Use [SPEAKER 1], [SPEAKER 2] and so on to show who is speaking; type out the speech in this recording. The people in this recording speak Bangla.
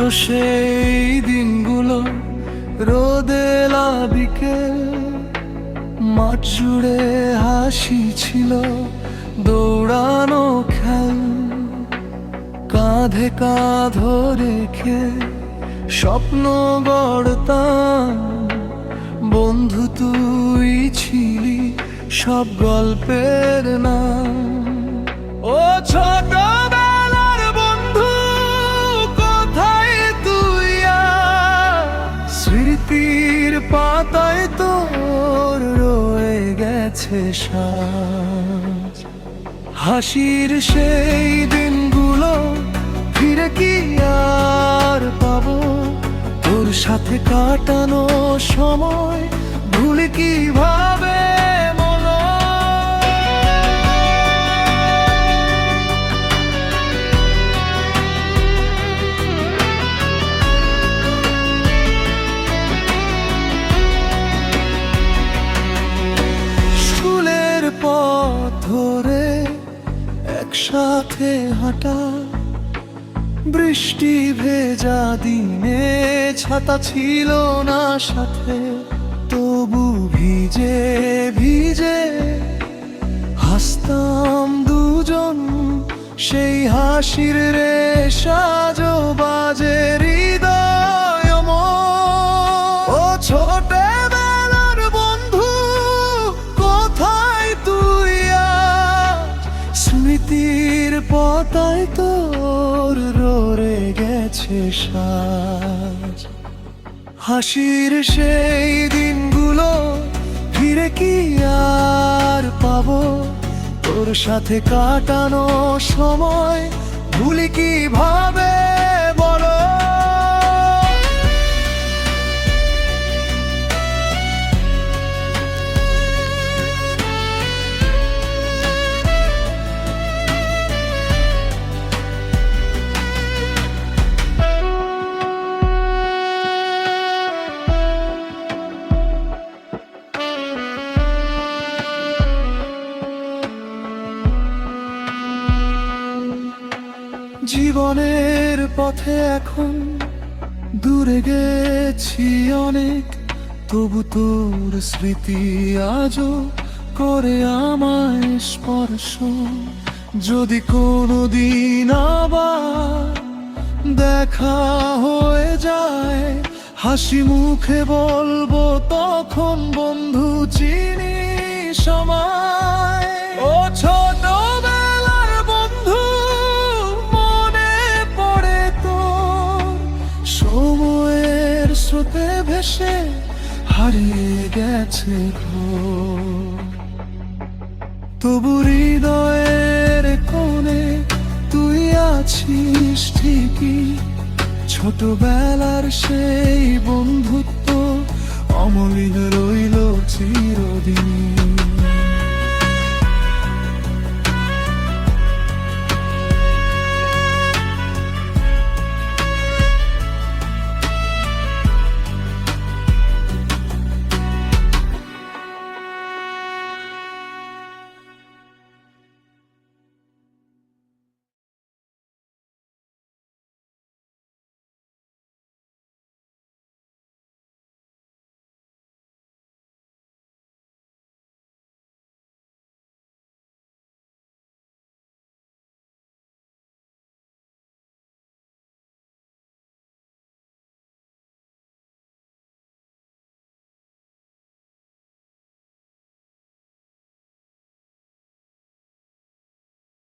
[SPEAKER 1] সেই দিনগুলো, রোদেলা বিকেল, মাঠ জুড়ে হাসি ছিল, দৌড়ানো খেল, কাঁধে কাঁধ রেখে স্বপ্ন গড়তাম। বন্ধু তুই ছিলি সব গল্পের নাম। ও ছোটবেলার বন্ধু, কোথায় তুই আজ? স্মৃতির পাতায় তোর রয়ে গেছে সাজ। হাসির সেই দিনগুলো ফিরে কি আর পাবো? তোর সাথে কাটানো সময় ভুলি কিভাবে বলো? স্কুলের পথ ধরে একসাথে হাঁটা, বৃষ্টি ভেজা দিনে ছাতা ছিল না সাথে, তবু ভিজে ভিজে হাসতাম দুজন। সেই হাসির রেশা আজও বাজে হৃদয় আমার। ও ছোটবেলার বন্ধু, কোথায় তুই আজ? স্মৃতির পাতায় তোর রয়ে গেছে সাজ। হাসির সেই দিনগুলো ফিরে কি আর পাবো? তোর সাথে কাটানো সময় ভুলি কিভাবে বলো? জীবনের পথে এখন দূরে গেছি অনেক, তবু তোর স্মৃতি আজও করে আমায় স্পর্শ। যদি কোনোদিন আবার দেখা হয়ে যায়, হাসি মুখে বলবো তখন বন্ধু চিনি সময়। ও ছোটবেলার বন্ধু, মনে পড়ে তোর সময়ের স্রোতে ভেসে হারিয়ে গেছে ঘোর। তবু হৃদয়ের কোণে তুই আছিস ঠিকই, ছোটবেলার সেই বন্ধু।